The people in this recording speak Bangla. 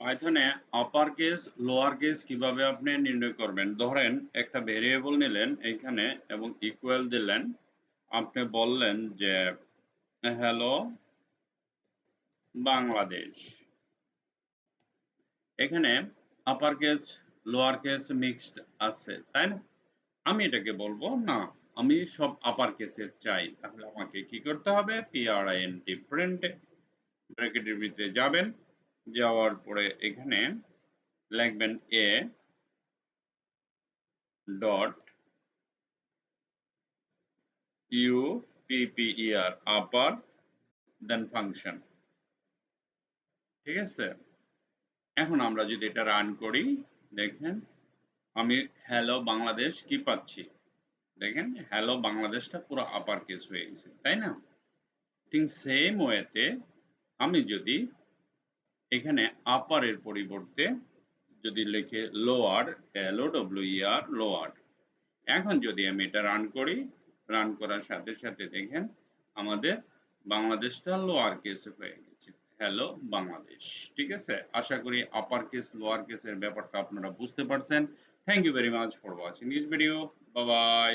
পাইথনে আপার কেস লোয়ার কেস কিভাবে আপনি নির্ণয় করবেন? ধরেন একটা ভেরিয়েবল নিলেন এইখানে এবং ইকুয়াল দিলেন। আপনি বললেন যে হ্যালো বাংলাদেশ। এখানে upper case lower case mixed আছে, তাই না? আমি এটাকে বলবো না, আমি সব আপার কেসের চাই। তাহলে আমাকে কি করতে হবে? print প্রিন্ট ব্র্যাকেটের ভিতরে যাবেন, যাওয়ার পরে এখানে লিখবেন a dot upper upper then function. ঠিক আছে? এখন আমরা যদি এটা রান করি, দেখেন আমি হ্যালো বাংলাদেশ কি পাচ্ছি? দেখেন হ্যালো বাংলাদেশটা পুরো আপার কেস হয়ে গেছে, তাই না? ঠিক সেম ওয়েতে আমি যদি এখানে আপার এর পরিবর্তে যদি লিখে লোয়ার LOWER লোয়ার, এখন যদি আমি এটা রান করি, রান করার সাথে সাথে দেখেন আমাদের বাংলাদেশটা লোয়ার কেসে হয়ে গেছে। হ্যালো বাংলাদেশ। ঠিক আছে? আশা করি আপার কেস লোয়ার কেসের ব্যাপারটা আপনারা বুঝতে পারছেন। Thank you very much for watching this video. Bye by.